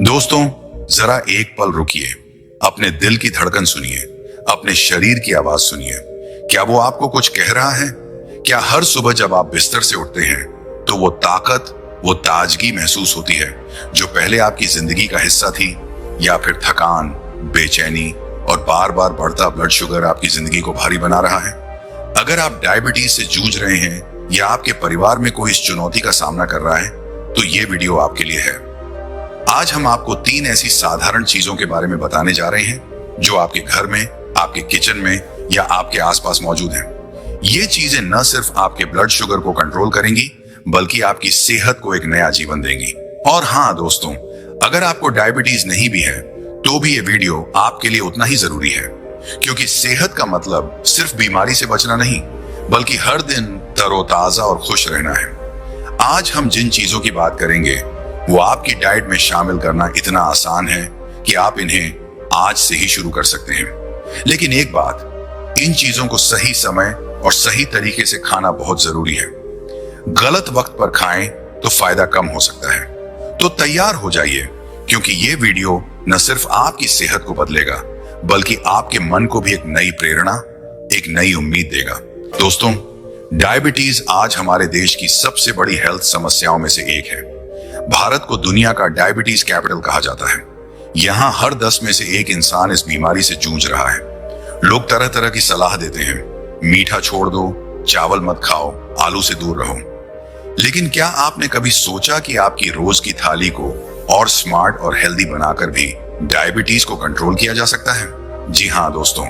दोस्तों, जरा एक पल रुकिए, अपने दिल की धड़कन सुनिए, अपने शरीर की आवाज सुनिए। क्या वो आपको कुछ कह रहा है? क्या हर सुबह जब आप बिस्तर से उठते हैं तो वो ताकत, वो ताजगी महसूस होती है जो पहले आपकी जिंदगी का हिस्सा थी? या फिर थकान, बेचैनी और बार बार बढ़ता ब्लड शुगर आपकी जिंदगी को भारी बना रहा है? अगर आप डायबिटीज से जूझ रहे हैं या आपके परिवार में कोई इस चुनौती का सामना कर रहा है तो ये वीडियो आपके लिए है। आज हम आपको 3 ऐसी साधारण चीजों के बारे में बताने जा रहे हैं जो आपके घर में, आपके किचन में या आपके आसपास मौजूद हैं। ये चीजें न सिर्फ आपके ब्लड शुगर को कंट्रोल करेंगी बल्कि आपकी सेहत को एक नया जीवन देंगी। और हाँ दोस्तों, अगर आपको डायबिटीज नहीं भी है तो भी ये वीडियो आपके लिए उतना ही जरूरी है, क्योंकि सेहत का मतलब सिर्फ बीमारी से बचना नहीं बल्कि हर दिन तरोताजा और खुश रहना है। आज हम जिन चीजों की बात करेंगे वो आपकी डाइट में शामिल करना इतना आसान है कि आप इन्हें आज से ही शुरू कर सकते हैं। लेकिन एक बात, इन चीजों को सही समय और सही तरीके से खाना बहुत जरूरी है। गलत वक्त पर खाएं तो फायदा कम हो सकता है। तो तैयार हो जाइए, क्योंकि ये वीडियो न सिर्फ आपकी सेहत को बदलेगा बल्कि आपके मन को भी एक नई प्रेरणा, एक नई उम्मीद देगा। दोस्तों, डायबिटीज आज हमारे देश की सबसे बड़ी हेल्थ समस्याओं में से एक है। भारत को दुनिया का डायबिटीज कैपिटल कहा जाता है। यहाँ हर 10 में से एक इंसान इस बीमारी से जूझ रहा है। लोग तरह तरह की सलाह देते हैं, मीठा छोड़ दो, चावल मत खाओ, आलू से दूर रहो। लेकिन क्या आपने कभी सोचा कि आपकी रोज की थाली को और स्मार्ट और हेल्दी बनाकर भी डायबिटीज को कंट्रोल किया जा सकता है? जी हाँ दोस्तों,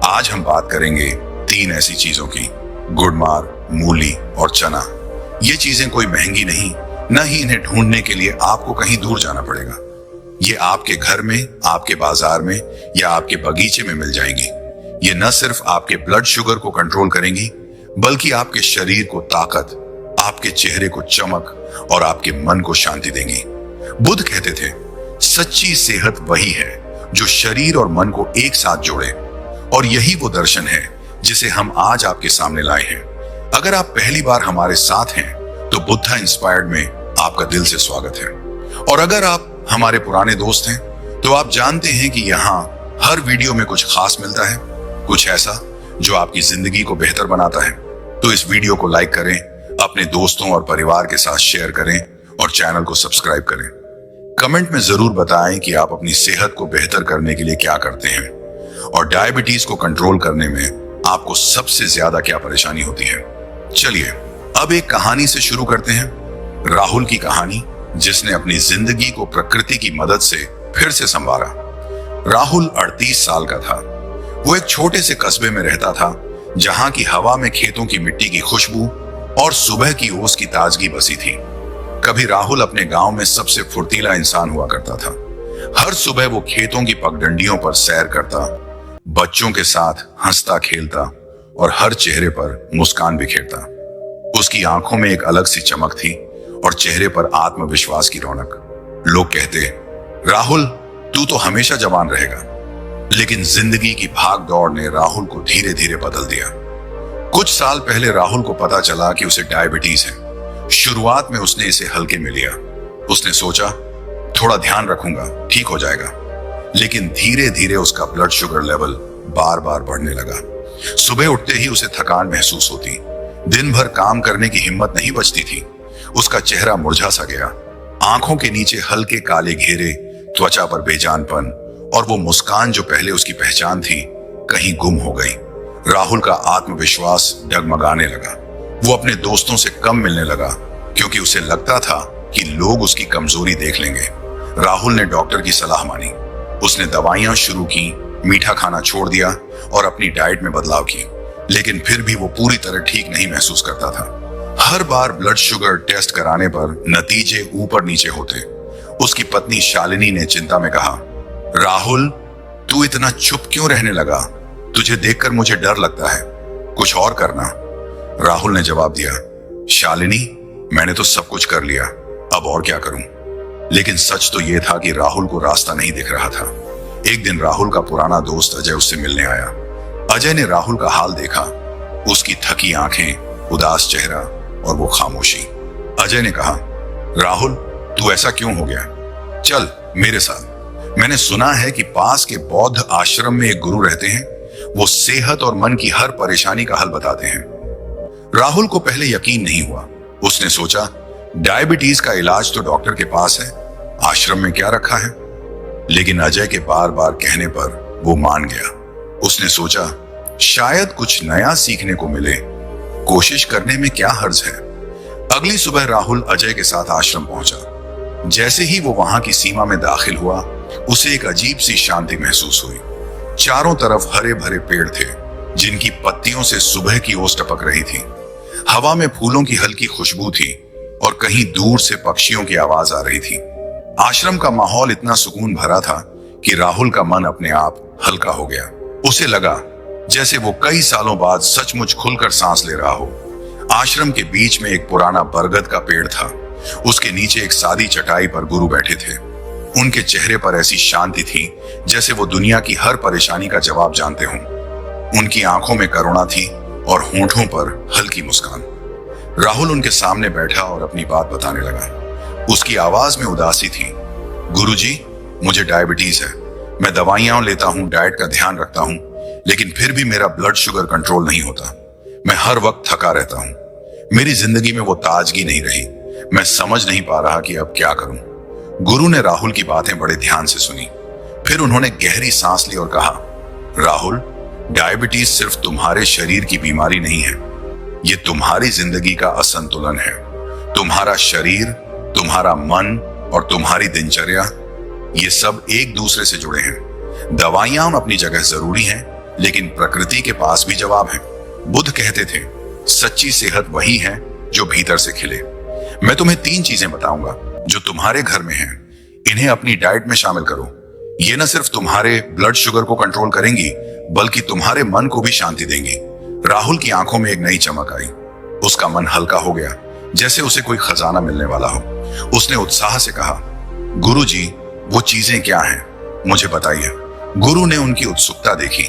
आज हम बात करेंगे 3 ऐसी चीजों की। गुड़मार, मूली और चना। ये चीजें कोई महंगी नहीं, न ही इन्हें ढूंढने के लिए आपको कहीं दूर जाना पड़ेगा। ये आपके घर में, आपके बाजार में या आपके बगीचे में मिल जाएंगी। ये न सिर्फ आपके ब्लड शुगर को कंट्रोल करेंगी बल्कि आपके शरीर को ताकत, आपके चेहरे को चमक और आपके मन को शांति देंगी। बुद्ध कहते थे, सच्ची सेहत वही है जो शरीर और मन को एक साथ जोड़े, और यही वो दर्शन है जिसे हम आज आपके सामने लाए हैं। अगर आप पहली बार हमारे साथ हैं तो बुद्धा इंस्पायर्ड में आपका दिल से स्वागत है। और अगर आप हमारे पुराने दोस्त हैं तो आप जानते हैं कि यहाँ हर वीडियो में कुछ खास मिलता है, कुछ ऐसा जो आपकी जिंदगी को बेहतर बनाता है। तो इस वीडियो को लाइक करें, अपने दोस्तों और परिवार के साथ शेयर करें और चैनल को सब्सक्राइब करें। कमेंट में जरूर बताएं कि आप अपनी सेहत को बेहतर करने के लिए क्या करते हैं और डायबिटीज को कंट्रोल करने में आपको सबसे ज्यादा क्या परेशानी होती है। चलिए अब एक कहानी से शुरू करते हैं। राहुल की कहानी, जिसने अपनी जिंदगी को प्रकृति की मदद से फिर से संवारा। राहुल 38 साल का था। वो एक छोटे से कस्बे में रहता था जहां की हवा में खेतों की मिट्टी की खुशबू और सुबह की ओस की ताजगी बसी थी। कभी राहुल अपने गांव में सबसे फुर्तीला इंसान हुआ करता था। हर सुबह वो खेतों की पगडंडियों पर सैर करता, बच्चों के साथ हंसता खेलता और हर चेहरे पर मुस्कान बिखेरता। उसकी आंखों में एक अलग सी चमक थी और चेहरे पर आत्मविश्वास की रौनक। लोग कहते, राहुल तू तो हमेशा जवान रहेगा। लेकिन जिंदगी की भाग दौड़ ने राहुल को धीरे धीरे बदल दिया। कुछ साल पहले राहुल को पता चला कि उसे डायबिटीज है। शुरुआत में उसने इसे हल्के में लिया। उसने सोचा, थोड़ा ध्यान रखूंगा, ठीक हो जाएगा। लेकिन धीरे धीरे उसका ब्लड शुगर लेवल बार बार बढ़ने लगा। सुबह उठते ही उसे थकान महसूस होती। दिन भर काम करने की हिम्मत नहीं बचती थी। उसका चेहरा मुरझा सा गया। आंखों के नीचे हल्के काले घेरे, त्वचा पर बेजानपन और वो मुस्कान जो पहले उसकी पहचान थी कहीं गुम हो गई। राहुल का आत्मविश्वास डगमगाने लगा। वो अपने दोस्तों से कम मिलने लगा क्योंकि उसे लगता था कि लोग उसकी कमजोरी देख लेंगे। राहुल ने डॉक्टर की सलाह मानी। उसने दवाइयां शुरू की, मीठा खाना छोड़ दिया और अपनी डाइट में बदलाव की। लेकिन फिर भी वो पूरी तरह ठीक नहीं महसूस करता था। हर बार ब्लड शुगर टेस्ट कराने पर नतीजे ऊपर नीचे होते। उसकी पत्नी शालिनी ने चिंता में कहा, राहुल तू इतना चुप क्यों रहने लगा? तुझे देखकर मुझे डर लगता है, कुछ और करना। राहुल ने जवाब दिया, शालिनी मैंने तो सब कुछ कर लिया, अब और क्या करूं? लेकिन सच तो यह था कि राहुल को रास्ता नहीं दिख रहा था। एक दिन राहुल का पुराना दोस्त अजय उससे मिलने आया। अजय ने राहुल का हाल देखा, उसकी थकी आंखें, उदास चेहरा और वो खामोशी। अजय ने कहा, राहुल तू ऐसा क्यों हो गया? चल मेरे साथ। मैंने सुना है कि पास के बौद्ध आश्रम में एक गुरु रहते हैं, वो सेहत और मन की हर परेशानी का हल बताते हैं। राहुल को पहले यकीन नहीं हुआ। उसने सोचा, डायबिटीज का इलाज तो डॉक्टर के पास है, आश्रम में क्या रखा है। लेकिन अजय के बार बार कहने पर वो मान गया। उसने सोचा, शायद कुछ नया सीखने को मिले, कोशिश करने में क्या हर्ज है। अगली सुबह राहुल अजय के साथ आश्रम पहुंचा। जैसे ही वो वहां की सीमा में दाखिल हुआ, उसे एक अजीब सी शांति महसूस हुई। चारों तरफ हरे भरे पेड़ थे, जिनकी पत्तियों से सुबह की ओस टपक रही थी। हवा में फूलों की हल्की खुशबू थी और कहीं दूर से पक्षियों की आवाज आ रही थी। आश्रम का माहौल इतना सुकून भरा था कि राहुल का मन अपने आप हल्का हो गया। उसे लगा जैसे वो कई सालों बाद सचमुच खुलकर सांस ले रहा हो। आश्रम के बीच में एक पुराना बरगद का पेड़ था। उसके नीचे एक सादी चटाई पर गुरु बैठे थे। उनके चेहरे पर ऐसी शांति थी जैसे वो दुनिया की हर परेशानी का जवाब जानते हों। उनकी आंखों में करुणा थी और होंठों पर हल्की मुस्कान। राहुल उनके सामने बैठा और अपनी बात बताने लगा। उसकी आवाज में उदासी थी। गुरुजी, मुझे डायबिटीज है। मैं दवाइयां लेता हूं, डाइट का ध्यान रखता हूं, लेकिन फिर भी मेरा ब्लड शुगर कंट्रोल नहीं होता। मैं हर वक्त थका रहता हूं। मेरी जिंदगी में वो ताजगी नहीं रही। मैं समझ नहीं पा रहा कि अब क्या करूं। गुरु ने राहुल की बातें बड़े ध्यान से सुनी। फिर उन्होंने गहरी सांस ली और कहा, राहुल, डायबिटीज सिर्फ तुम्हारे शरीर की बीमारी नहीं है, ये तुम्हारी जिंदगी का असंतुलन है। तुम्हारा शरीर, तुम्हारा मन और तुम्हारी दिनचर्या, ये सब एक दूसरे से जुड़े हैं। दवाइयां अपनी जगह जरूरी हैं, लेकिन प्रकृति के पास भी जवाब है। बुद्ध कहते थे, सच्ची सेहत वही है जो भीतर से खिले। मैं तुम्हें 3 चीजें बताऊंगा जो तुम्हारे घर में हैं। इन्हें अपनी डाइट में शामिल करो। ये न सिर्फ तुम्हारे ब्लड शुगर को कंट्रोल करेंगी, बल्कि तुम्हारे मन को भी शांति देंगी। राहुल की आंखों में एक नई चमक आई। उसका मन हल्का हो गया, जैसे उसे कोई खजाना मिलने वाला हो। उसने उत्साह से कहा, गुरुजी, वो चीजें क्या हैं? मुझे बताइए। गुरु ने उनकी उत्सुकता देखी।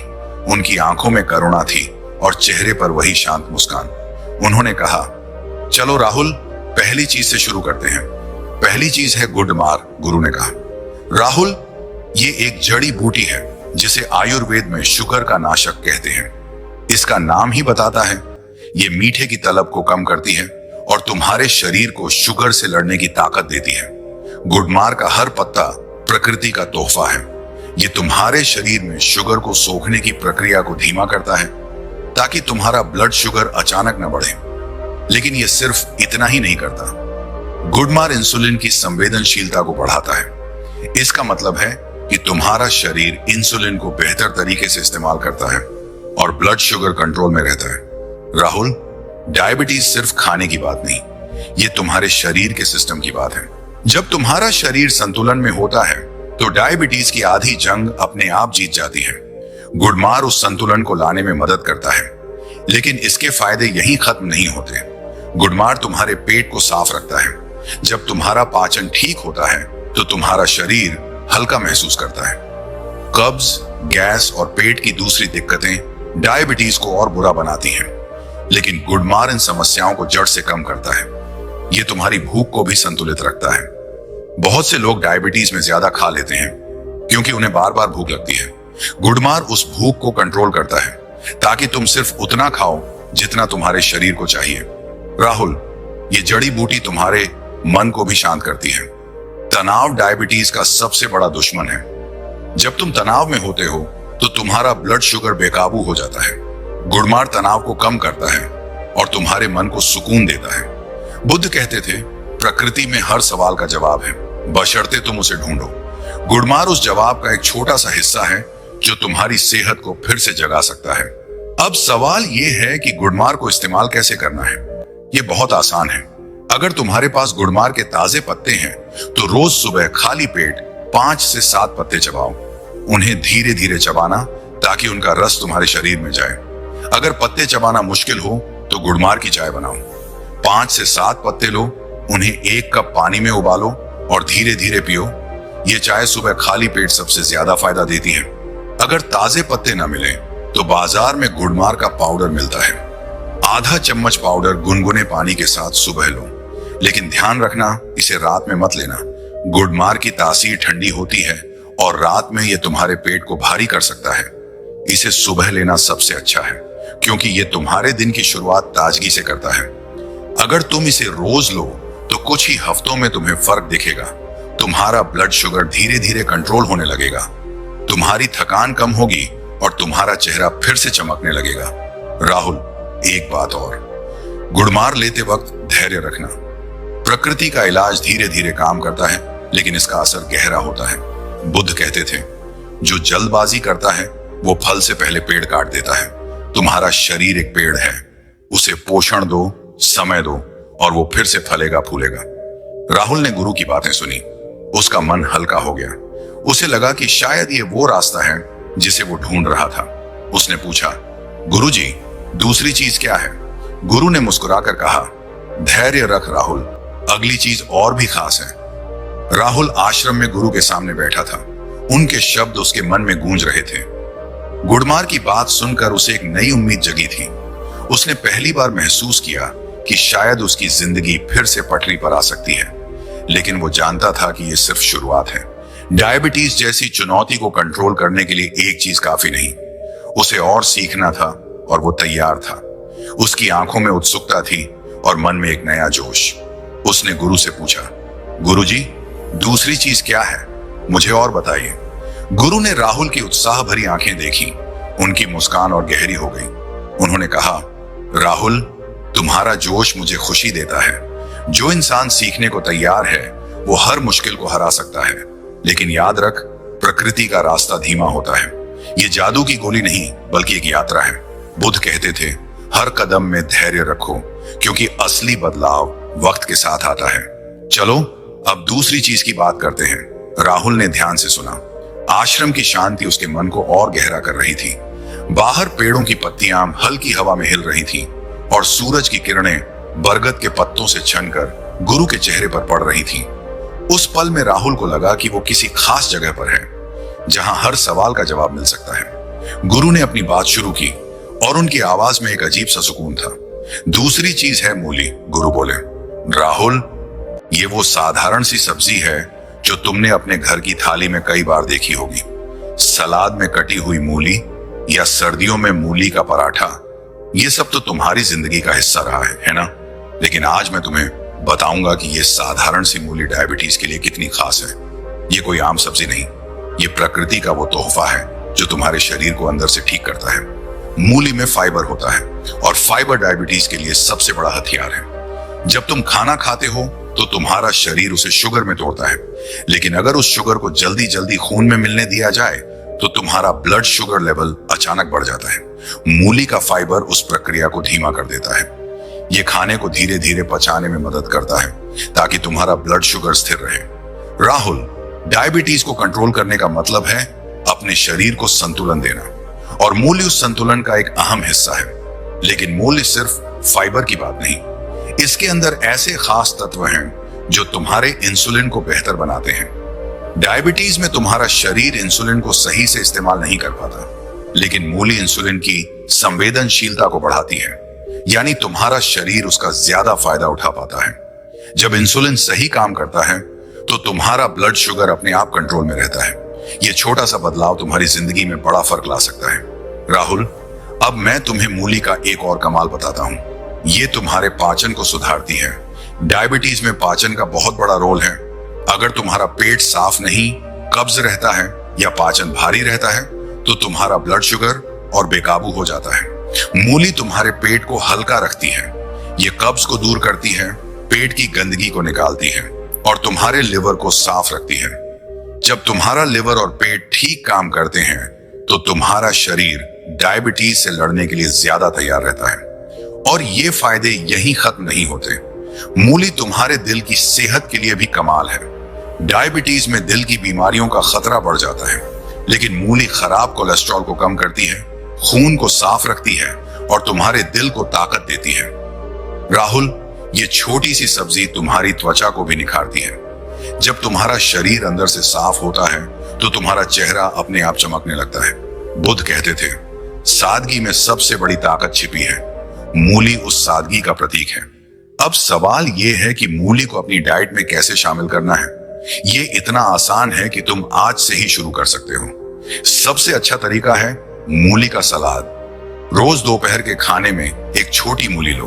उनकी आंखों में करुणा थी और चेहरे पर वही शांत मुस्कान। उन्होंने कहा, चलो राहुल, पहली चीज से शुरू करते हैं। पहली चीज है गुडमार। गुरु ने कहा, राहुल, ये एक जड़ी बूटी है जिसे आयुर्वेद में शुगर का नाशक कहते हैं। इसका नाम ही बताता है। ये मीठे की तलब को कम करती है और तुम्हारे शरीर को शुगर से लड़ने की ताकत देती है। गुडमार का हर पत्ता प्रकृति का तोहफा है। ये तुम्हारे शरीर में शुगर को सोखने की प्रक्रिया को धीमा करता है, ताकि तुम्हारा ब्लड शुगर अचानक न बढ़े। लेकिन ये सिर्फ इतना ही नहीं करता। गुडमार इंसुलिन की संवेदनशीलता को बढ़ाता है। इसका मतलब है कि तुम्हारा शरीर इंसुलिन को बेहतर तरीके से इस्तेमाल करता है और ब्लड शुगर कंट्रोल में रहता है। राहुल, डायबिटीज सिर्फ खाने की बात नहीं, ये तुम्हारे शरीर के सिस्टम की बात है। जब तुम्हारा शरीर संतुलन में होता है तो डायबिटीज की आधी जंग अपने आप जीत जाती है। गुडमार उस संतुलन को लाने में मदद करता है। लेकिन इसके फायदे यहीं खत्म नहीं होते। गुडमार तुम्हारे पेट को साफ रखता है। जब तुम्हारा पाचन ठीक होता है तो तुम्हारा शरीर हल्का महसूस करता है। कब्ज, गैस और पेट की दूसरी दिक्कतें डायबिटीज को और बुरा बनाती हैं, लेकिन गुडमार इन समस्याओं को जड़ से कम करता है। ये तुम्हारी भूख को भी संतुलित रखता है। बहुत से लोग डायबिटीज में ज्यादा खा लेते हैं क्योंकि उन्हें बार बार भूख लगती है। गुडमार उस भूख को कंट्रोल करता है ताकि तुम सिर्फ उतना खाओ जितना तुम्हारे शरीर को चाहिए। राहुल, ये जड़ी बूटी तुम्हारे मन को भी शांत करती है। तनाव डायबिटीज का सबसे बड़ा दुश्मन है। जब तुम तनाव में होते हो तो तुम्हारा ब्लड शुगर बेकाबू हो जाता है। गुडमार तनाव को कम करता है और तुम्हारे मन को सुकून देता है। बुद्ध कहते थे, प्रकृति में हर सवाल का जवाब है, बशर्ते तुम उसे ढूंढो। गुडमार उस जवाब का एक छोटा सा हिस्सा है जो तुम्हारी सेहत को फिर से जगा सकता है। अब सवाल यह है कि गुडमार को इस्तेमाल कैसे करना है। यह बहुत आसान है। अगर तुम्हारे पास गुडमार के ताजे पत्ते हैं तो रोज सुबह खाली पेट 5 से 7 पत्ते चबाओ। उन्हें धीरे धीरे चबाना ताकि उनका रस तुम्हारे शरीर में जाए। अगर पत्ते चबाना मुश्किल हो तो गुडमार की चाय बनाओ। 5 से 7 पत्ते लो, उन्हें 1 कप पानी में उबालो और धीरे धीरे पियो। ये चाय सुबह खाली पेट सबसे ज्यादा फायदा देती है। अगर ताजे पत्ते न मिले तो बाजार में गुडमार का पाउडर मिलता है। आधा चम्मच पाउडर गुनगुने पानी के साथ सुबह लो, लेकिन ध्यान रखना इसे रात में मत लेना, गुड़मार की तासीर ठंडी होती है और रात में यह तुम्हारे पेट को भारी कर सकता है। इसे सुबह लेना सबसे अच्छा है क्योंकि यह तुम्हारे दिन की शुरुआत ताजगी से करता है। अगर तुम इसे रोज लो तो कुछ ही हफ्तों में तुम्हें फर्क दिखेगा। तुम्हारा ब्लड शुगर धीरे धीरे कंट्रोल होने लगेगा, तुम्हारी थकान कम होगी और तुम्हारा चेहरा फिर से चमकने लगेगा। राहुल, एक बात और, गुड़मार लेते वक्त धैर्य रखना। प्रकृति का इलाज धीरे धीरे काम करता है लेकिन इसका असर गहरा होता है। बुद्ध कहते थे, जो जल्दबाजी करता है वो फल से पहले पेड़ काट देता है। तुम्हारा शरीर एक पेड़ है, उसे पोषण दो, समय दो और वो फिर से फलेगा फूलेगा। राहुल ने गुरु की बातें सुनी, उसका मन हल्का हो गया। उसे लगा कि शायद ये वो रास्ता है जिसे वो ढूंढ रहा था। उसने पूछा, गुरुजी, दूसरी चीज क्या है? गुरु ने मुस्कुराकर कहा, धैर्य रख राहुल, अगली चीज और भी खास है। राहुल आश्रम में गुरु के सामने बैठा था, उनके शब्द उसके मन में गूंज रहे थे। गुड़मार की बात सुनकर उसे एक नई उम्मीद जगी थी। उसने पहली बार महसूस किया कि शायद उसकी जिंदगी फिर से पटरी पर आ सकती है, लेकिन वो जानता था कि यह सिर्फ शुरुआत है। डायबिटीज जैसी चुनौती को कंट्रोल करने के लिए एक चीज काफी नहीं, उसे और सीखना था और वो तैयार था। उसकी आंखों में उत्सुकता थी और मन में एक नया जोश। उसने गुरु से पूछा, गुरुजी, दूसरी चीज क्या है? मुझे और बताइए। गुरु ने राहुल की उत्साह भरी आंखें देखी, उनकी मुस्कान और गहरी हो गई। उन्होंने कहा, राहुल, तुम्हारा जोश मुझे खुशी देता है। जो इंसान सीखने को तैयार है वो हर मुश्किल को हरा सकता है, लेकिन याद रख, प्रकृति का रास्ता धीमा होता है। ये जादू की गोली नहीं बल्कि एक यात्रा है। बुद्ध कहते थे, हर कदम में धैर्य रखो क्योंकि असली बदलाव वक्त के साथ आता है। चलो अब दूसरी चीज की बात करते हैं। राहुल ने ध्यान से सुना। आश्रम की शांति उसके मन को और गहरा कर रही थी। बाहर पेड़ों की पत्तियां हल्की हवा में हिल रही थीं और सूरज की किरणें बरगद के पत्तों से छनकर गुरु के चेहरे पर पड़ रही थीं। उस पल में राहुल को लगा कि वो किसी खास जगह पर है जहां हर सवाल का जवाब मिल सकता है। गुरु ने अपनी बात शुरू की और उनकी आवाज में एक अजीब सा सुकून था। दूसरी चीज है मूली। गुरु बोले, राहुल, ये वो साधारण सी सब्जी है जो तुमने अपने घर की थाली में कई बार देखी होगी। सलाद में कटी हुई मूली या सर्दियों में मूली का पराठा, ये सब तो तुम्हारी जिंदगी का हिस्सा रहा है ना? लेकिन आज मैं तुम्हें बताऊंगा कि ये साधारण सी मूली डायबिटीज के लिए कितनी खास है। ये कोई आम सब्जी नहीं, ये प्रकृति का वो तोहफा है जो तुम्हारे शरीर को अंदर से ठीक करता है। मूली में फाइबर होता है और फाइबर डायबिटीज के लिए सबसे बड़ा हथियार है। जब तुम खाना खाते हो तो तुम्हारा शरीर उसे शुगर में तोड़ता है, लेकिन अगर उस शुगर को जल्दी जल्दी खून में मिलने दिया जाए तो तुम्हारा ब्लड शुगर लेवल अचानक बढ़ जाता है। मूली का फाइबर उस प्रक्रिया को धीमा कर देता है। ये खाने को धीरे धीरे पचाने में मदद करता है ताकि तुम्हारा ब्लड शुगर स्थिर रहे। राहुल, डायबिटीज को कंट्रोल करने का मतलब है अपने शरीर को संतुलन देना, और मूली उस संतुलन का एक अहम हिस्सा है। लेकिन मूली सिर्फ फाइबर की बात नहीं, इसके अंदर ऐसे खास तत्व हैं जो तुम्हारे इंसुलिन को बेहतर बनाते हैं। डायबिटीज में तुम्हारा शरीर इंसुलिन को सही से इस्तेमाल नहीं कर पाता, लेकिन मूली इंसुलिन की संवेदनशीलता को बढ़ाती है, यानी तुम्हारा शरीर उसका ज्यादा फायदा उठा पाता है। जब इंसुलिन सही काम करता है तो तुम्हारा ब्लड शुगर अपने आप कंट्रोल में रहता है। यह छोटा सा बदलाव तुम्हारी जिंदगी में बड़ा फर्क ला सकता है। राहुल, अब मैं तुम्हें मूली का एक और कमाल बताता हूं। ये तुम्हारे पाचन को सुधारती है। डायबिटीज में पाचन का बहुत बड़ा रोल है। अगर तुम्हारा पेट साफ नहीं, कब्ज रहता है या पाचन भारी रहता है तो तुम्हारा ब्लड शुगर और बेकाबू हो जाता है। मूली तुम्हारे पेट को हल्का रखती है, ये कब्ज को दूर करती है, पेट की गंदगी को निकालती है और तुम्हारे लिवर को साफ रखती है। जब तुम्हारा लिवर और पेट ठीक काम करते हैं तो तुम्हारा शरीर डायबिटीज से लड़ने के लिए ज्यादा तैयार रहता है। और ये फायदे यहीं खत्म नहीं होते। मूली तुम्हारे दिल की सेहत के लिए भी कमाल है। डायबिटीज में दिल की बीमारियों का खतरा बढ़ जाता है, लेकिन मूली खराब कोलेस्ट्रॉल को कम करती है, खून को साफ रखती है और तुम्हारे दिल को ताकत देती है। राहुल, ये छोटी सी सब्जी तुम्हारी त्वचा को भी निखारती है। जब तुम्हारा शरीर अंदर से साफ होता है तो तुम्हारा चेहरा अपने आप चमकने लगता है। बुद्ध कहते थे, सादगी में सबसे बड़ी ताकत छिपी है। मूली उस सादगी का प्रतीक है। अब सवाल यह है कि मूली को अपनी डाइट में कैसे शामिल करना है। ये इतना आसान है कि तुम आज से ही शुरू कर सकते हो। सबसे अच्छा तरीका है मूली का सलाद। रोज दोपहर के खाने में एक छोटी मूली लो,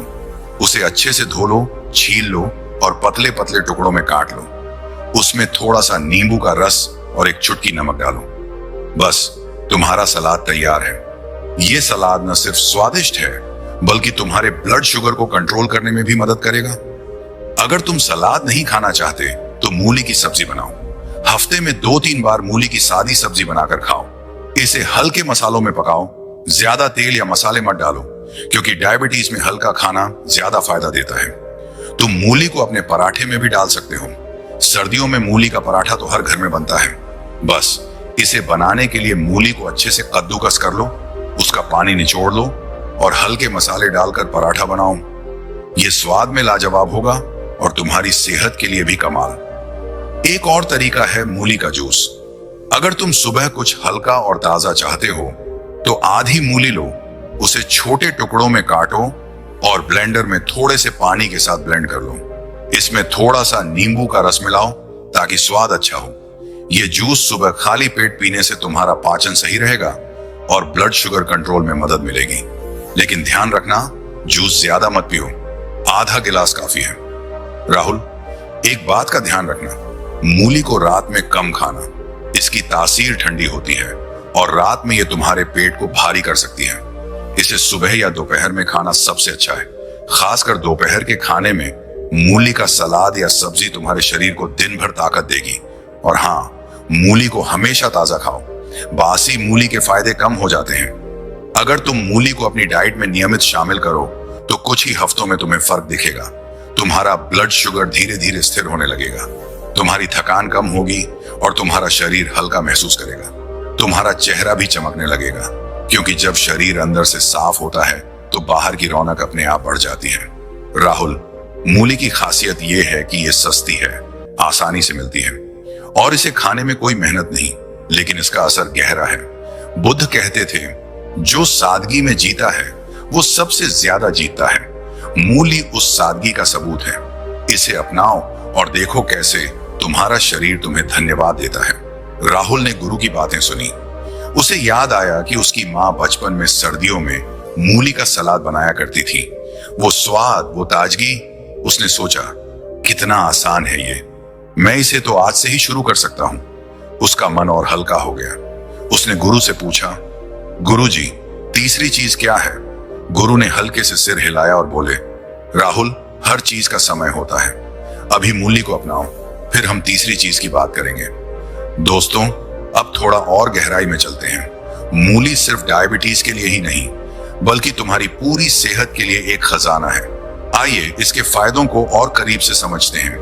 उसे अच्छे से धो लो, छील लो और पतले पतले टुकड़ों में काट लो। उसमें थोड़ा सा नींबू का रस और एक चुटकी नमक डालो। बस तुम्हारा सलाद तैयार है। ये सलाद न सिर्फ स्वादिष्ट है बल्कि तुम्हारे ब्लड शुगर को कंट्रोल करने में भी मदद करेगा। अगर तुम सलाद नहीं खाना चाहते तो मूली की सब्जी बनाओ। हफ्ते में 2-3 बार मूली की सादी सब्जी बनाकर खाओ। इसे हल्के मसालों में पकाओ, ज्यादा तेल या मसाले मत डालो क्योंकि डायबिटीज में हल्का खाना ज्यादा फायदा देता है। तुम मूली को अपने पराठे में भी डाल सकते हो। सर्दियों में मूली का पराठा तो हर घर में बनता है। बस इसे बनाने के लिए मूली को अच्छे से कद्दूकस कर लो, उसका पानी निचोड़ लो और हल्के मसाले डालकर पराठा बनाओ। यह स्वाद में लाजवाब होगा और तुम्हारी सेहत के लिए भी कमाल। एक और तरीका है मूली का जूस। अगर तुम सुबह कुछ हल्का और ताजा चाहते हो तो आधी मूली लो, उसे छोटे टुकड़ों में काटो और ब्लेंडर में थोड़े से पानी के साथ ब्लेंड कर लो। इसमें थोड़ा सा नींबू का रस मिलाओ ताकि स्वाद अच्छा हो। यह जूस सुबह खाली पेट पीने से तुम्हारा पाचन सही रहेगा और ब्लड शुगर कंट्रोल में मदद मिलेगी। लेकिन ध्यान रखना, जूस ज्यादा मत पियो, आधा गिलास काफी है। राहुल, एक बात का ध्यान रखना, मूली को रात में कम खाना। इसकी तासीर ठंडी होती है और रात में यह तुम्हारे पेट को भारी कर सकती है। इसे सुबह या दोपहर में खाना सबसे अच्छा है। खासकर दोपहर के खाने में मूली का सलाद या सब्जी तुम्हारे शरीर को दिन भर ताकत देगी। और हाँ, मूली को हमेशा ताजा खाओ। बासी मूली के फायदे कम हो जाते हैं। अगर तुम मूली को अपनी डाइट में नियमित शामिल करो तो कुछ ही हफ्तों में तुम्हें फर्क दिखेगा। तुम्हारा ब्लड शुगर धीरे धीरे स्थिर होने लगेगा, तुम्हारी थकान कम होगी और तुम्हारा शरीर हल्का महसूस करेगा। तुम्हारा चेहरा भी चमकने लगेगा क्योंकि जब शरीर अंदर से साफ होता है तो बाहर की रौनक अपने आप बढ़ जाती है। राहुल, मूली की खासियत यह है कि यह सस्ती है, आसानी से मिलती है और इसे खाने में कोई मेहनत नहीं, लेकिन इसका असर गहरा है। बुद्ध कहते थे, जो सादगी में जीता है वो सबसे ज्यादा जीतता है। मूली उस सादगी का सबूत है। इसे अपनाओ और देखो कैसे तुम्हारा शरीर तुम्हें धन्यवाद देता है। राहुल ने गुरु की बातें सुनी। उसे याद आया कि उसकी माँ बचपन में सर्दियों में मूली का सलाद बनाया करती थी। वो स्वाद, वो ताजगी। उसने सोचा, कितना आसान है ये, मैं इसे तो आज से ही शुरू कर सकता हूँ। उसका मन और हल्का हो गया। उसने गुरु से पूछा, गुरु जी, तीसरी चीज क्या है? गुरु ने हल्के से सिर हिलाया और बोले, राहुल, हर चीज का समय होता है। अभी मूली को अपनाओ, फिर हम तीसरी चीज की बात करेंगे। दोस्तों, अब थोड़ा और गहराई में चलते हैं। मूली सिर्फ डायबिटीज के लिए ही नहीं बल्कि तुम्हारी पूरी सेहत के लिए एक खजाना है। आइए इसके फायदों को और करीब से समझते हैं।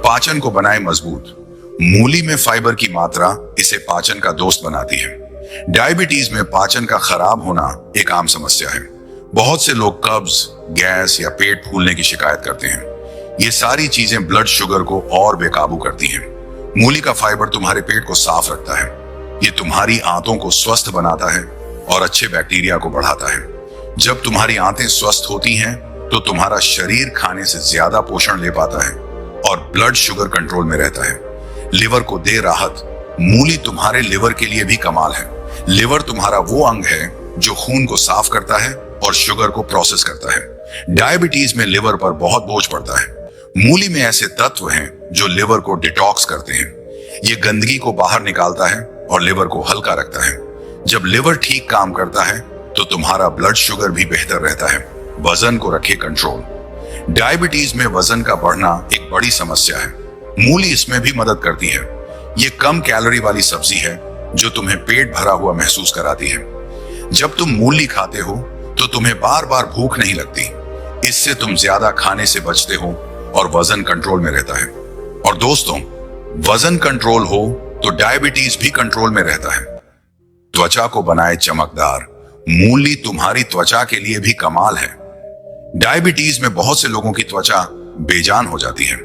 पाचन को बनाए मजबूत। मूली में फाइबर की मात्रा इसे पाचन का दोस्त बनाती है। डायबिटीज में पाचन का खराब होना एक आम समस्या है। बहुत से लोग कब्ज, गैस या पेट फूलने की शिकायत करते हैं। ये सारी चीजें ब्लड शुगर को और बेकाबू करती हैं। मूली का फाइबर तुम्हारे पेट को साफ रखता है। ये तुम्हारी आंतों को स्वस्थ बनाता है और अच्छे बैक्टीरिया को बढ़ाता है। जब तुम्हारी आंतें स्वस्थ होती हैं तो तुम्हारा शरीर खाने से ज्यादा पोषण ले पाता है और ब्लड शुगर कंट्रोल में रहता है। लिवर को दे राहत। मूली तुम्हारे लिवर के लिए भी कमाल है। लिवर तुम्हारा वो अंग है जो खून को साफ करता है और शुगर को प्रोसेस करता है। डायबिटीज में लिवर पर बहुत बोझ पड़ता है। मूली में ऐसे तत्व हैं जो लिवर को डिटॉक्स करते हैं। ये गंदगी को बाहर निकालता है और लिवर को हल्का रखता है। जब लिवर ठीक काम करता है तो तुम्हारा ब्लड शुगर भी बेहतर रहता है। वजन को रखे कंट्रोल। डायबिटीज में वजन का बढ़ना एक बड़ी समस्या है। मूली इसमें भी मदद करती है। ये कम कैलोरी वाली सब्जी है जो तुम्हें पेट भरा हुआ महसूस कराती है। जब तुम मूली खाते हो तो तुम्हें बार बार भूख नहीं लगती। इससे तुम ज्यादा खाने से बचते हो और वजन कंट्रोल में रहता है। और दोस्तों, वजन कंट्रोल हो तो डायबिटीज भी कंट्रोल में रहता है। त्वचा को बनाए चमकदार। मूली तुम्हारी त्वचा के लिए भी कमाल है। डायबिटीज में बहुत से लोगों की त्वचा बेजान हो जाती है।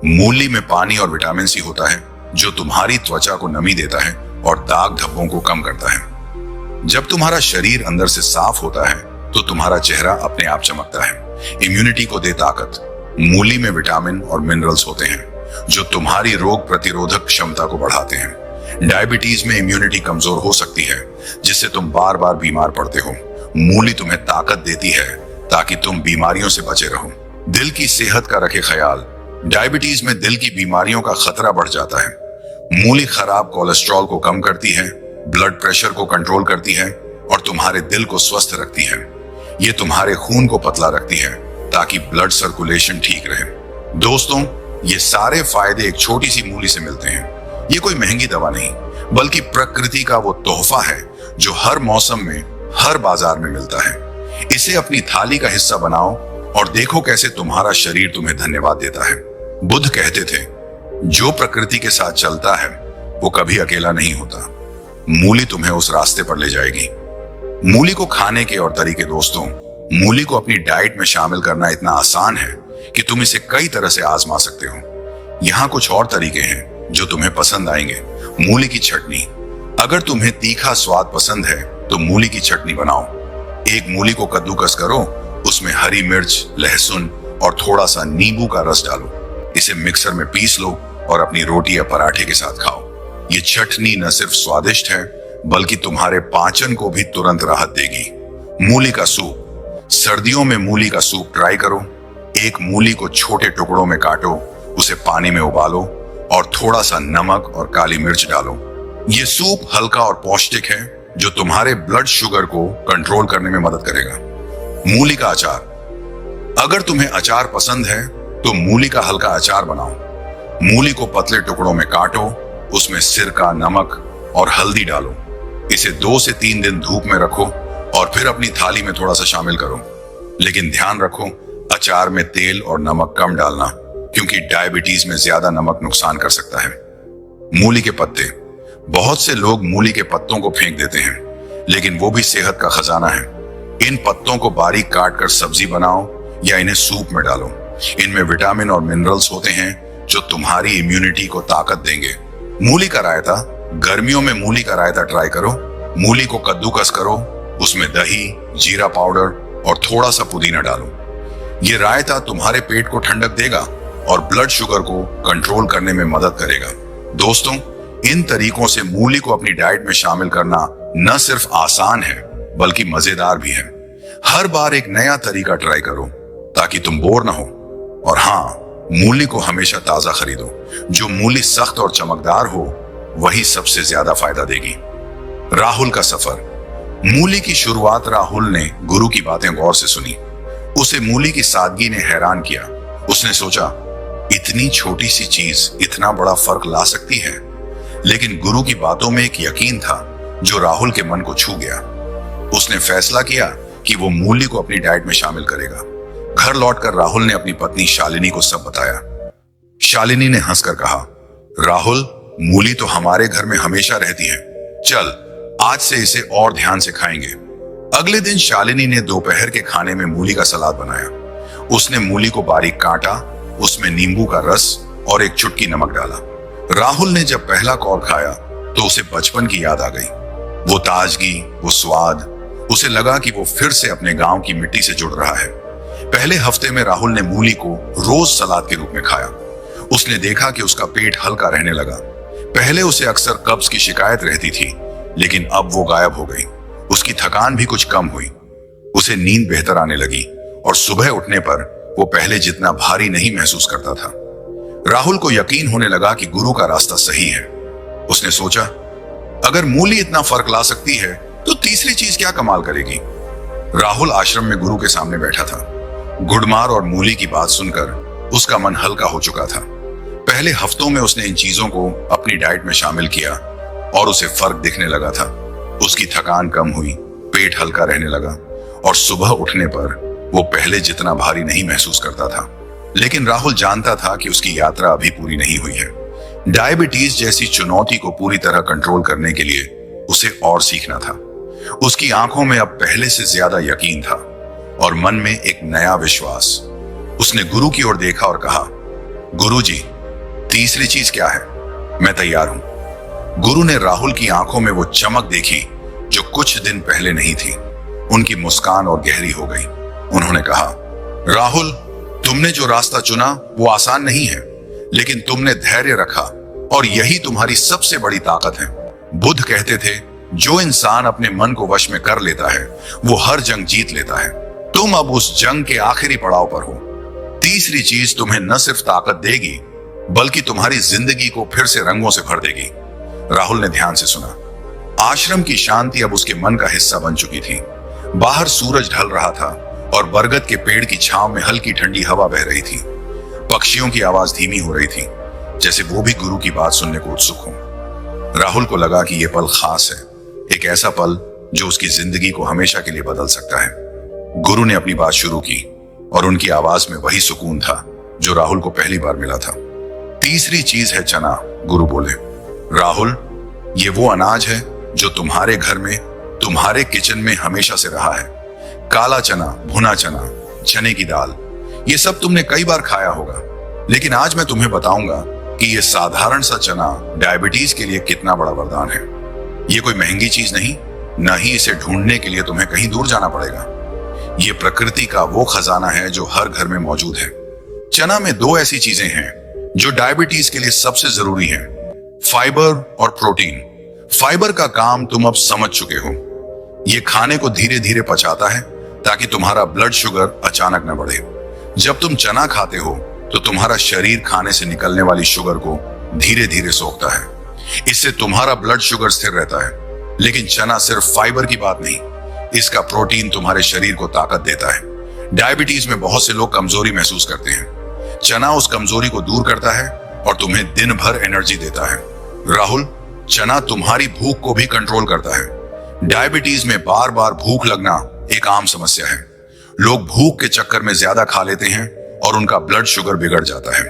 मूली में पानी और विटामिन सी होता है जो तुम्हारी त्वचा को नमी देता है और दाग धब्बों को कम करता है। जब तुम्हारा शरीर अंदर से साफ होता है तो तुम्हारा चेहरा अपने आप चमकता है। इम्यूनिटी को दे ताकत। मूली में विटामिन और मिनरल्स होते हैं जो तुम्हारी रोग प्रतिरोधक क्षमता को बढ़ाते हैं। डायबिटीज में इम्यूनिटी कमजोर हो सकती है, जिससे तुम बार बार बीमार पड़ते हो। मूली तुम्हें ताकत देती है ताकि तुम बीमारियों से बचे रहो। दिल की सेहत का रखे ख्याल। डायबिटीज में दिल की बीमारियों का खतरा बढ़ जाता है। मूली खराब कोलेस्ट्रॉल को कम करती है, ब्लड प्रेशर को कंट्रोल करती है और तुम्हारे दिल को स्वस्थ रखती है। ये तुम्हारे खून को पतला रखती है ताकि ब्लड सर्कुलेशन ठीक रहे। दोस्तों, ये सारे फायदे एक छोटी सी मूली से मिलते हैं। ये कोई महंगी दवा नहीं, बल्कि प्रकृति का वो तोहफा है जो हर मौसम में हर बाजार में मिलता है। इसे अपनी थाली का हिस्सा बनाओ और देखो कैसे तुम्हारा शरीर तुम्हें धन्यवाद देता है। बुद्ध कहते थे, जो प्रकृति के साथ चलता है वो कभी अकेला नहीं होता। मूली तुम्हें उस रास्ते पर ले जाएगी। मूली को खाने के और तरीके। दोस्तों, मूली को अपनी डाइट में शामिल करना इतना आसान है कि तुम इसे कई तरह से आजमा सकते हो। यहाँ कुछ और तरीके हैं जो तुम्हें पसंद आएंगे। मूली की चटनी। अगर तुम्हें तीखा स्वाद पसंद है तो मूली की चटनी बनाओ। एक मूली को कद्दूकस करो, उसमें हरी मिर्च, लहसुन और थोड़ा सा नींबू का रस डालो। इसे मिक्सर में पीस लो और अपनी रोटी या पराठे के साथ खाओ। ये चटनी न सिर्फ स्वादिष्ट है, बल्कि तुम्हारे पाचन को भी तुरंत राहत देगी। मूली का सूप। सर्दियों में मूली का सूप ट्राई करो। एक मूली को छोटे टुकड़ों में काटो, उसे पानी में उबालो और थोड़ा सा नमक और काली मिर्च डालो। ये सूप हल्का और पौष्टिक है जो तुम्हारे ब्लड शुगर को कंट्रोल करने में मदद करेगा। मूली का अचार। अगर तुम्हें अचार पसंद है तो मूली का हल्का अचार बनाओ। मूली को पतले टुकड़ों में काटो, उसमें सिरका, नमक और हल्दी डालो। इसे 2 से 3 दिन धूप में रखो और फिर अपनी थाली में थोड़ा सा शामिल करो। लेकिन ध्यान रखो, अचार में तेल और नमक कम डालना, क्योंकि डायबिटीज में ज्यादा नमक नुकसान कर सकता है। मूली के पत्ते। बहुत से लोग मूली के पत्तों को फेंक देते हैं, लेकिन वो भी सेहत का खजाना है। इन पत्तों को बारीक काट कर सब्जी बनाओ या इन्हें सूप में डालो। इनमें विटामिन और मिनरल्स होते हैं जो तुम्हारी इम्यूनिटी को ताकत देंगे। मूली का रायता। गर्मियों में मूली का रायता ट्राई करो। मूली को कद्दूकस करो, उसमें दही, जीरा पाउडर और थोड़ा सा पुदीना डालो। ये रायता तुम्हारे पेट को ठंडक देगा और ब्लड शुगर को कंट्रोल करने में मदद करेगा। दोस्तों, इन तरीकों से मूली को अपनी डाइट में शामिल करना न सिर्फ आसान है, बल्कि मजेदार भी है। हर बार एक नया तरीका ट्राई करो ताकि तुम बोर ना हो। और हाँ, मूली को हमेशा ताजा खरीदो। जो मूली सख्त और चमकदार हो वही सबसे ज्यादा फायदा देगी। राहुल का सफर। मूली की शुरुआत राहुल ने गुरु की बातें गौर से सुनी। उसे मूली की सादगी ने हैरान किया। उसने सोचा, इतनी छोटी सी चीज इतना बड़ा फर्क ला सकती है। लेकिन गुरु की बातों में एक यकीन था जो राहुल के मन को छू गया। उसने फैसला किया कि वो मूली को अपनी डाइट में शामिल करेगा। घर लौटकर राहुल ने अपनी पत्नी शालिनी को सब बताया। शालिनी ने हंसकर कहा, राहुल, मूली तो हमारे घर में हमेशा रहती है। चल, आज से इसे और ध्यान से खाएंगे। अगले दिन शालिनी ने दोपहर के खाने में मूली का सलाद बनाया। उसने मूली को बारीक काटा, उसमें नींबू का रस और एक चुटकी नमक डाला। राहुल ने जब पहला कौर खाया तो उसे बचपन की याद आ गई। वो ताजगी, वो स्वाद। उसे लगा कि वो फिर से अपने गांव की मिट्टी से जुड़ रहा है। पहले हफ्ते में राहुल ने मूली को रोज सलाद के रूप में खाया। उसने देखा कि उसका पेट हल्का रहने लगा। पहले उसे अक्सर कब्ज की शिकायत रहती थी, लेकिन अब वो गायब हो गई। उसकी थकान भी कुछ कम हुई। उसे नींद बेहतर आने लगी और सुबह उठने पर वो पहले जितना भारी नहीं महसूस करता था। राहुल को यकीन होने लगा कि गुरु का रास्ता सही है। उसने सोचा, अगर मूली इतना फर्क ला सकती है तो तीसरी चीज क्या कमाल करेगी। राहुल आश्रम में गुरु के सामने बैठा था। गुड़मार और मूली की बात सुनकर उसका मन हल्का हो चुका था। पहले हफ्तों में उसने इन चीजों को अपनी डाइट में शामिल किया और उसे फर्क दिखने लगा था। उसकी थकान कम हुई, पेट हल्का रहने लगा और सुबह उठने पर वो पहले जितना भारी नहीं महसूस करता था। लेकिन राहुल जानता था कि उसकी यात्रा अभी पूरी नहीं हुई है। डायबिटीज जैसी चुनौती को पूरी तरह कंट्रोल करने के लिए उसे और सीखना था। उसकी आंखों में अब पहले से ज्यादा यकीन था और मन में एक नया विश्वास। उसने गुरु की ओर देखा और कहा, गुरुजी, तीसरी चीज क्या है? मैं तैयार हूं। गुरु ने राहुल की आंखों में वो चमक देखी जो कुछ दिन पहले नहीं थी। उनकी मुस्कान और गहरी हो गई। उन्होंने कहा, राहुल, तुमने जो रास्ता चुना वो आसान नहीं है, लेकिन तुमने धैर्य रखा और यही तुम्हारी सबसे बड़ी ताकत है। बुद्ध कहते थे, जो इंसान अपने मन को वश में कर लेता है वो हर जंग जीत लेता है। तुम अब उस जंग के आखिरी पड़ाव पर हो। तीसरी चीज तुम्हें न सिर्फ ताकत देगी बल्कि तुम्हारी जिंदगी को फिर से रंगों से भर देगी। राहुल ने ध्यान से सुना। आश्रम की शांति अब उसके मन का हिस्सा बन चुकी थी। बाहर सूरज ढल रहा था और बरगद के पेड़ की छांव में हल्की ठंडी हवा बह रही थी। पक्षियों की आवाज धीमी हो रही थी, जैसे वो भी गुरु की बात सुनने को उत्सुक हो। राहुल को लगा कि यह पल खास है, एक ऐसा पल जो उसकी जिंदगी को हमेशा के लिए बदल सकता है। गुरु ने अपनी बात शुरू की और उनकी आवाज में वही सुकून था जो राहुल को पहली बार मिला था। तीसरी चीज है चना, गुरु बोले। राहुल, ये वो अनाज है जो तुम्हारे घर में, तुम्हारे किचन में हमेशा से रहा है। काला चना, भुना चना, चने की दाल, ये सब तुमने कई बार खाया होगा, लेकिन आज मैं तुम्हें बताऊंगा कि ये साधारण सा चना डायबिटीज के लिए कितना बड़ा वरदान है। ये कोई महंगी चीज नहीं, न ही इसे ढूंढने के लिए तुम्हें कहीं दूर जाना पड़ेगा। ये प्रकृति का वो खजाना है जो हर घर में मौजूद है। चना में दो ऐसी चीजें हैं जो डायबिटीज के लिए सबसे जरूरी हैं, फाइबर और प्रोटीन। फाइबर का काम तुम अब समझ चुके हो। ये खाने को धीरे धीरे पचाता है ताकि तुम्हारा ब्लड शुगर अचानक न बढ़े। जब तुम चना खाते हो तो तुम्हारा शरीर खाने से निकलने वाली शुगर को धीरे धीरे सोखता है। इससे तुम्हारा ब्लड शुगर स्थिर रहता है। लेकिन चना सिर्फ फाइबर की बात नहीं, इसका प्रोटीन तुम्हारे शरीर को ताकत देता है। डायबिटीज में बहुत से लोग कमजोरी महसूस करते हैं। चना उस कमजोरी को दूर करता है और तुम्हें दिन भर एनर्जी देता है। राहुल, चना तुम्हारी भूख को भी कंट्रोल करता है। डायबिटीज में बार बार भूख लगना एक आम समस्या है। लोग भूख के चक्कर में ज्यादा खा लेते हैं और उनका ब्लड शुगर बिगड़ जाता है।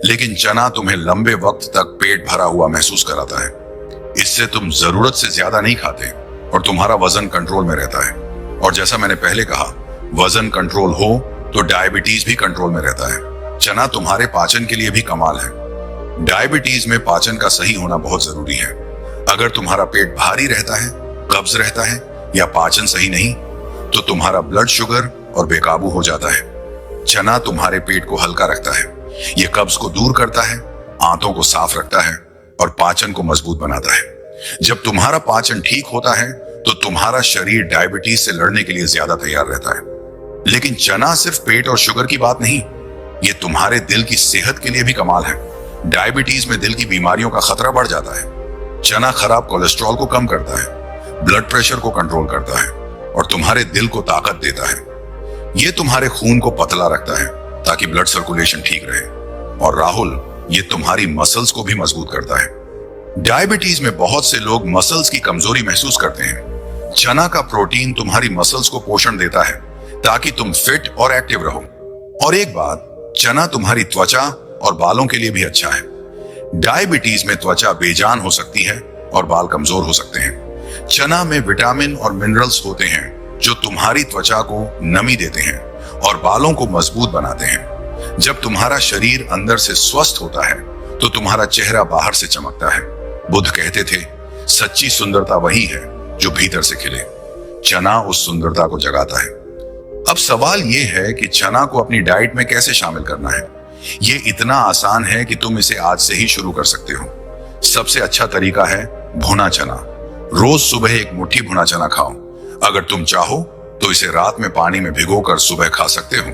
लेकिन चना तुम्हें लंबे वक्त तक पेट भरा हुआ महसूस कराता है। इससे तुम जरूरत से ज्यादा नहीं खाते और तुम्हारा वजन कंट्रोल में रहता है। और जैसा मैंने पहले कहा, वजन कंट्रोल हो तो डायबिटीज भी कंट्रोल में रहता है। चना तुम्हारे पाचन के लिए भी कमाल है। डायबिटीज में पाचन का सही होना बहुत जरूरी है। अगर तुम्हारा पेट भारी रहता है, कब्ज रहता है या पाचन सही नहीं, तो तुम्हारा ब्लड शुगर और बेकाबू हो जाता है। चना तुम्हारे पेट को हल्का रखता है। यह कब्ज को दूर करता है, आंतों को साफ रखता है और पाचन को मजबूत बनाता है। जब तुम्हारा पाचन ठीक होता है तो तुम्हारा शरीर डायबिटीज से लड़ने के लिए ज्यादा तैयार रहता है। लेकिन चना सिर्फ पेट और शुगर की बात नहीं, ये तुम्हारे दिल की सेहत के लिए भी कमाल है। डायबिटीज में दिल की बीमारियों का खतरा बढ़ जाता है। चना खराब कोलेस्ट्रॉल को कम करता है, ब्लड प्रेशर को कंट्रोल करता है और तुम्हारे दिल को ताकत देता है। ये तुम्हारे खून को पतला रखता है ताकि ब्लड सर्कुलेशन ठीक रहे। और राहुल, ये तुम्हारी मसल्स को भी मजबूत करता है। डायबिटीज में बहुत से लोग मसल्स की कमजोरी महसूस करते हैं। चना का प्रोटीन तुम्हारी मसल्स को पोषण देता है ताकि तुम फिट और एक्टिव रहो। और एक बात, चना तुम्हारी त्वचा और बालों के लिए भी अच्छा है। डायबिटीज में त्वचा बेजान हो सकती है और बाल कमजोर हो सकते हैं। चना में विटामिन और मिनरल्स होते हैं जो तुम्हारी त्वचा को नमी देते हैं और बालों को मजबूत बनाते हैं। जब तुम्हारा शरीर अंदर से स्वस्थ होता है तो तुम्हारा चेहरा बाहर से चमकता है। बुद्ध कहते थे, सच्ची सुंदरता वही है जो भीतर से खिले। चना उस सुंदरता को जगाता है। अब सवाल यह है कि चना को अपनी डाइट में कैसे शामिल करना है। यह इतना आसान है कि तुम इसे आज से ही शुरू कर सकते हो। सबसे अच्छा तरीका है भुना चना। रोज सुबह एक मुट्ठी भुना चना खाओ। अगर तुम चाहो तो इसे रात में पानी में भिगोकर सुबह खा सकते हो।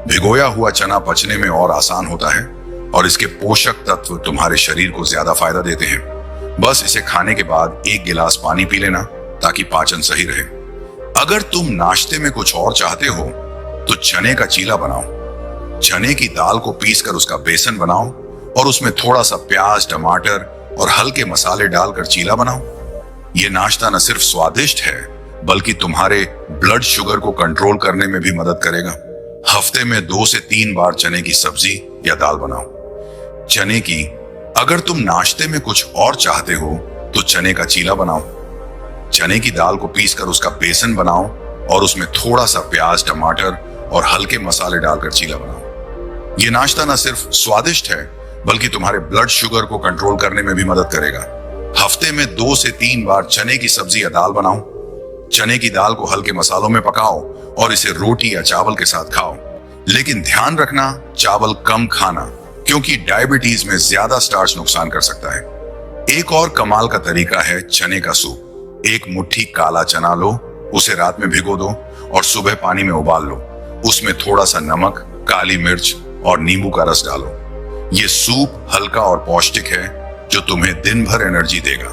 भिगोया हुआ चना पचने में और आसान होता है और इसके पोषक तत्व तुम्हारे शरीर को ज्यादा फायदा देते हैं। बस इसे खाने के बाद एक गिलास पानी पी लेना ताकि पाचन सही रहे। अगर तुम नाश्ते में कुछ और चाहते हो तो चने का चीला बनाओ। चने की दाल को पीसकर उसका बेसन बनाओ और उसमें थोड़ा सा प्याज, टमाटर और हल्के मसाले डालकर चीला बनाओ। यह नाश्ता न सिर्फ स्वादिष्ट है बल्कि तुम्हारे ब्लड शुगर को कंट्रोल करने में भी मदद करेगा। हफ्ते में 2 से 3 बार चने की सब्जी या दाल बनाओ। चने की, अगर तुम नाश्ते में कुछ और चाहते हो तो चने का चीला बनाओ। चने की दाल को पीसकर उसका बेसन बनाओ और उसमें थोड़ा सा प्याज, टमाटर और हल्के मसाले डालकर चीला बनाओ। यह नाश्ता न सिर्फ स्वादिष्ट है बल्कि तुम्हारे ब्लड शुगर को कंट्रोल करने में भी मदद करेगा। हफ्ते में 2 से 3 बार चने की सब्जी या दाल बनाओ। चने की दाल को हल्के मसालों में पकाओ और इसे रोटी या चावल के साथ खाओ। लेकिन ध्यान रखना, चावल कम खाना क्योंकि डायबिटीज में ज्यादा स्टार्च नुकसान कर सकता है। एक और कमाल का तरीका है चने का सूप। एक मुट्ठी काला चना लो, उसे रात में भिगो दो और सुबह पानी में उबाल लो। उसमें थोड़ा सा नमक, काली मिर्च और नींबू का रस डालो। ये सूप हल्का और पौष्टिक है जो तुम्हें दिन भर एनर्जी देगा।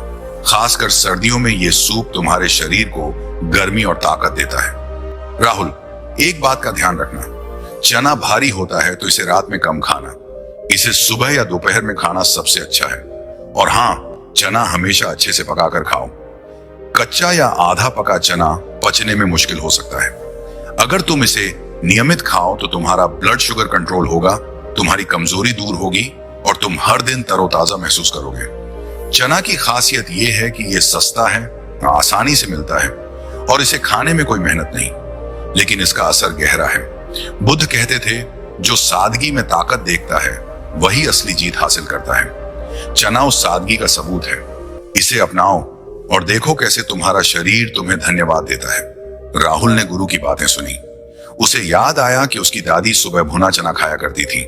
खासकर सर्दियों में ये सूप तुम्हारे शरीर को गर्मी और ताकत देता है। राहुल, एक बात का ध्यान रखना, चना भारी होता है तो इसे रात में कम खाना। इसे सुबह या दोपहर में खाना सबसे अच्छा है। और हाँ, चना हमेशा अच्छे से पकाकर खाओ। कच्चा या आधा पका चना पचने में मुश्किल हो सकता है। अगर तुम इसे नियमित खाओ तो तुम्हारा ब्लड शुगर कंट्रोल होगा, तुम्हारी कमजोरी दूर होगी और तुम हर दिन तरोताजा महसूस करोगे। चना की खासियत यह है कि यह सस्ता है, आसानी से मिलता है और इसे खाने में कोई मेहनत नहीं, लेकिन इसका असर गहरा है। बुद्ध कहते थे, जो सादगी में ताकत देखता है वही असली जीत हासिल करता है। चना उस सादगी का सबूत है। इसे अपनाओ और देखो कैसे तुम्हारा शरीर तुम्हें धन्यवाद देता है। राहुल ने गुरु की बातें सुनी। उसे याद आया कि उसकी दादी सुबह भुना चना खाया करती थी।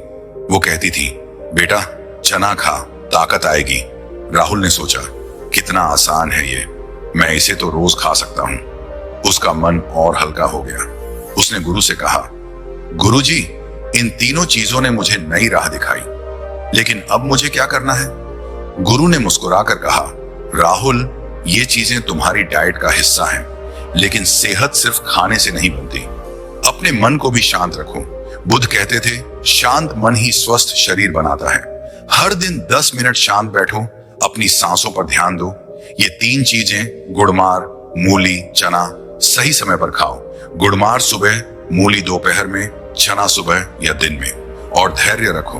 वो कहती थी, बेटा चना खा, ताकत आएगी। राहुल ने सोचा, कितना आसान है ये, मैं इसे तो रोज खा सकता हूं। उसका मन और हल्का हो गया। उसने गुरु से कहा, गुरुजी, इन तीनों चीजों ने मुझे नई राह दिखाई, लेकिन अब मुझे क्या करना है? गुरु ने मुस्कुराकर कहा, राहुल, ये चीजें तुम्हारी डाइट का हिस्सा हैं, लेकिन सेहत सिर्फ खाने से नहीं बनती। अपने मन को भी शांत रखो। बुद्ध कहते थे, शांत मन ही स्वस्थ शरीर बनाता है। हर दिन 10 मिनट शांत बैठो, अपनी सांसों पर ध्यान दो। ये 3 चीजें, गुड़मार, मूली, चना, सही समय पर खाओ। गुड़मार सुबह, मूली दोपहर में, चना सुबह या दिन में। और धैर्य रखो।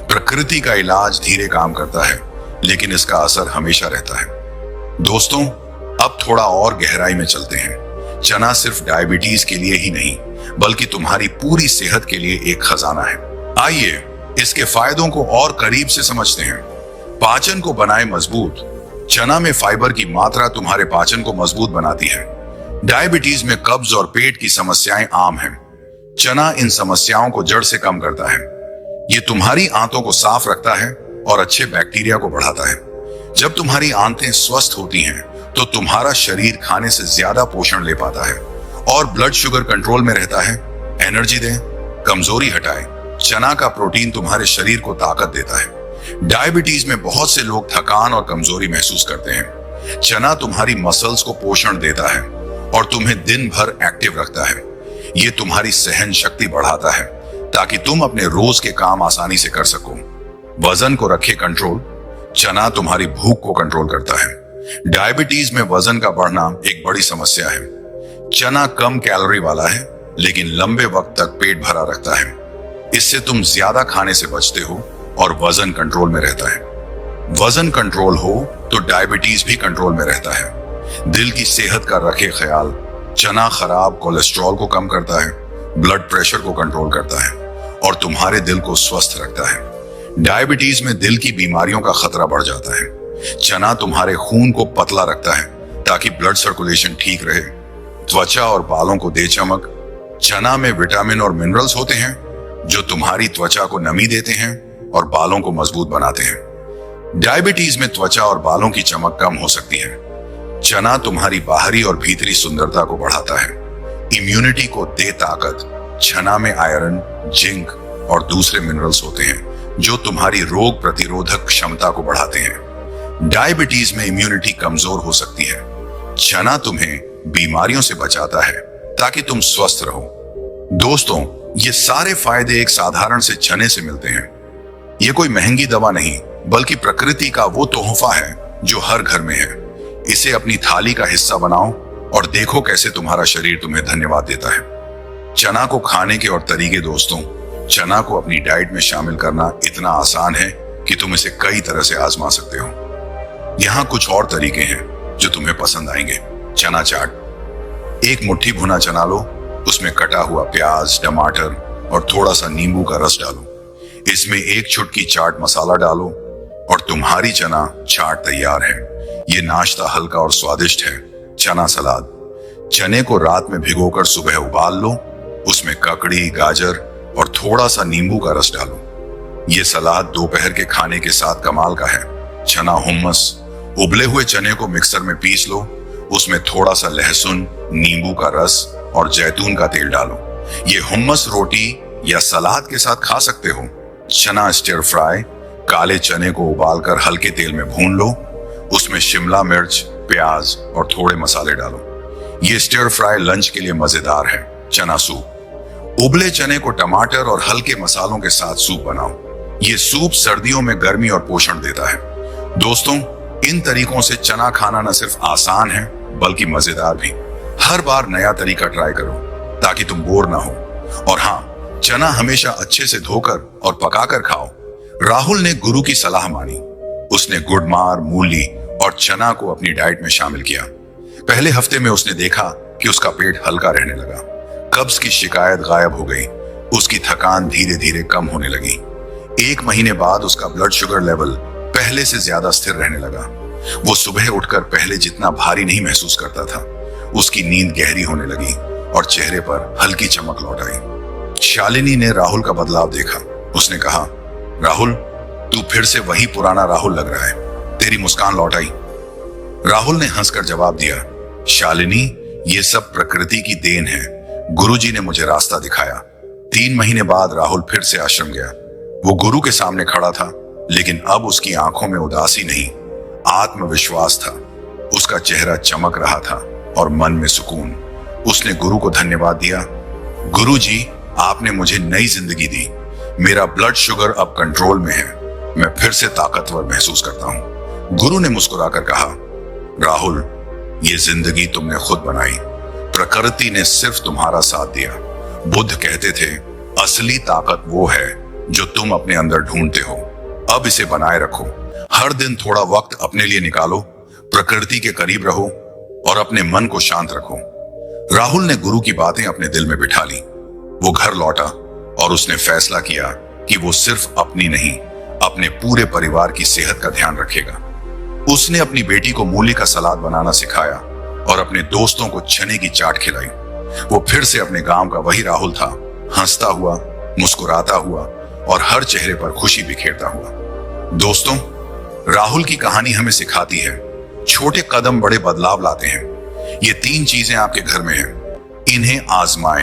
प्रकृति का इलाज धीरे काम करता है, लेकिन इसका असर हमेशा रहता है। दोस्तों, अब थोड़ा और गहराई में चलते हैं। चना सिर्फ डायबिटीज के लिए ही नहीं, बल्कि तुम्हारी पूरी सेहत के लिए एक खजाना है। आइए इसके फायदों को और करीब से समझते हैं। पाचन को बनाए मजबूत। चना में फाइबर की मात्रा तुम्हारे पाचन को मजबूत बनाती है। डायबिटीज में कब्ज और पेट की समस्याएं आम हैं। चना इन समस्याओं को जड़ से कम करता है। ये तुम्हारी आंतों को साफ रखता है और अच्छे बैक्टीरिया को बढ़ाता है। जब तुम्हारी आंतें स्वस्थ होती हैं, तो तुम्हारा शरीर खाने से ज्यादा पोषण ले पाता है और ब्लड शुगर कंट्रोल में रहता है। एनर्जी दे, कमजोरी हटाए। चना का प्रोटीन तुम्हारे शरीर को ताकत देता है। डायबिटीज में बहुत से लोग थकान और कमजोरी महसूस करते हैं। चना तुम्हारी मसल्स को पोषण देता है और तुम्हें दिन भर एक्टिव रखता है। ये तुम्हारी सहन शक्ति बढ़ाता है ताकि तुम अपने रोज के काम आसानी से कर सको। वजन को रखे कंट्रोल। चना तुम्हारी भूख को कंट्रोल करता है। डायबिटीज में वजन का बढ़ना एक बड़ी समस्या है। चना कम कैलोरी वाला है, लेकिन लंबे वक्त तक पेट भरा रखता है। इससे तुम ज्यादा खाने से बचते हो और वजन कंट्रोल में रहता है। वजन कंट्रोल हो तो डायबिटीज भी कंट्रोल में रहता है। दिल की सेहत का रखे ख्याल। चना खराब कोलेस्ट्रॉल को कम करता है, ब्लड प्रेशर को कंट्रोल करता है और तुम्हारे दिल को स्वस्थ रखता है। डायबिटीज में दिल की बीमारियों का खतरा बढ़ जाता है। चना तुम्हारे खून को पतला रखता है ताकि ब्लड सर्कुलेशन ठीक रहे। त्वचा और बालों को दे चमक। चना में विटामिन और मिनरल्स होते हैं जो तुम्हारी त्वचा को नमी देते हैं और बालों को मजबूत बनाते हैं। डायबिटीज में त्वचा और बालों की चमक कम हो सकती है। चना तुम्हारी बाहरी और भीतरी सुंदरता को बढ़ाता है। इम्यूनिटी को दे ताकत। चना में आयरन, जिंक और दूसरे मिनरल्स होते हैं जो तुम्हारी रोग प्रतिरोधक क्षमता को बढ़ाते हैं। डायबिटीज में इम्यूनिटी कमजोर हो सकती है। चना तुम्हें बीमारियों से बचाता है ताकि तुम स्वस्थ रहो। दोस्तों, ये सारे फायदे एक साधारण से चने से मिलते हैं। ये कोई महंगी दवा नहीं, बल्कि प्रकृति का वो तोहफा है जो हर घर में है। इसे अपनी थाली का हिस्सा बनाओ और देखो कैसे तुम्हारा शरीर तुम्हें धन्यवाद देता है। चना को खाने के और तरीके। दोस्तों, चना को अपनी डाइट में शामिल करना इतना आसान है कि तुम इसे कई तरह से आजमा सकते हो। यहाँ कुछ और तरीके हैं जो तुम्हें पसंद आएंगे। चना चाट। एक मुट्ठी भुना चना लो, उसमें कटा हुआ प्याज, टमाटर और थोड़ा सा नींबू का रस डालो। इसमें 1 चुटकी चाट मसाला डालो और तुम्हारी चना चाट तैयार है। ये नाश्ता हल्का और स्वादिष्ट है। चना सलाद। चने को रात में भिगोकर सुबह उबाल लो, उसमें ककड़ी, गाजर और थोड़ा सा नींबू का रस डालो। ये सलाद दोपहर के खाने के साथ कमाल का है। चना हुम्मस, उबले हुए चने को मिक्सर में पीस लो, उसमें थोड़ा सा लहसुन, नींबू का रस और जैतून का तेल डालो। ये हुम्मस रोटी या सलाद के साथ खा सकते हो। चना स्टिर फ्राई, काले चने को उबालकर हल्के तेल में भून लो, उसमें शिमला मिर्च, प्याज और थोड़े मसाले डालो। ये स्टिर फ्राई लंच के लिए मजेदार है। चना सूप, उबले चने को टमाटर और हल्के मसालों के साथ सूप बनाओ। ये सूप सर्दियों में गर्मी और पोषण देता है। दोस्तों, इन तरीकों से चना खाना न सिर्फ आसान है बल्कि मजेदार भी। हर बार नया तरीका ट्राई करो ताकि तुम बोर ना हो। और हाँ, चना हमेशा अच्छे से धोकर और पकाकर खाओ। राहुल ने गुरु की सलाह मानी। उसने गुड़मार, मूली और चना को अपनी डाइट में शामिल किया। पहले हफ्ते में उसने देखा कि उसका पेट हल्का रहने लगा, कब्ज की शिकायत गायब हो गई, उसकी थकान धीरे धीरे कम होने लगी। 1 महीने बाद उसका ब्लड शुगर लेवल पहले से ज्यादा स्थिर रहने लगा। वो सुबह उठकर पहले जितना भारी नहीं महसूस करता था। उसकी नींद गहरी होने लगी और चेहरे पर हल्की चमक लौट आई। शालिनी ने राहुल का बदलाव देखा। उसने कहा, राहुल, तू फिर से वही पुराना राहुल लग रहा है। तेरी मुस्कान लौट आई। राहुल ने हंसकर जवाब दिया, शालिनी, ये सब प्रकृति की देन है। गुरुजी ने मुझे रास्ता दिखाया। 3 महीने बाद राहुल फिर से आश्रम गया। वो गुरु के सामने खड़ा था, लेकिन अब उसकी आंखों में उदासी नहीं, आत्मविश्वास था। उसका चेहरा चमक रहा था और मन में सुकून। उसने गुरु को धन्यवाद दिया। गुरुजी, आपने मुझे नई जिंदगी दी। मेरा ब्लड शुगर अब कंट्रोल में है। मैं फिर से ताकतवर महसूस करता हूं। गुरु ने मुस्कुराकर कहा, राहुल, ये जिंदगी तुमने खुद बनाई। प्रकृति ने सिर्फ तुम्हारा साथ दिया। बुद्ध कहते थे, असली ताकत वो है जो तुम अपने अंदर ढूंढते हो। अब इसे बनाए रखो। हर दिन थोड़ा वक्त अपने लिए निकालो, प्रकृति के करीब रहो और अपने मन को शांत रखो। राहुल ने गुरु की बातें अपने दिल में बिठा ली। वो घर लौटा और उसने फैसला किया कि वो सिर्फ अपनी नहीं, अपने पूरे परिवार की सेहत का ध्यान रखेगा। उसने अपनी बेटी को मूली का सलाद बनाना सिखाया और अपने दोस्तों को चने की चाट खिलाई। वो फिर से अपने गांव का वही राहुल था, हंसता हुआ, मुस्कुराता हुआ और हर चेहरे पर खुशी बिखेरता हुआ। दोस्तों, राहुल की कहानी हमें सिखाती है, छोटे कदम बड़े बदलाव लाते हैं। ये 3 चीजें आपके घर में हैं, इन्हें आजमाएं।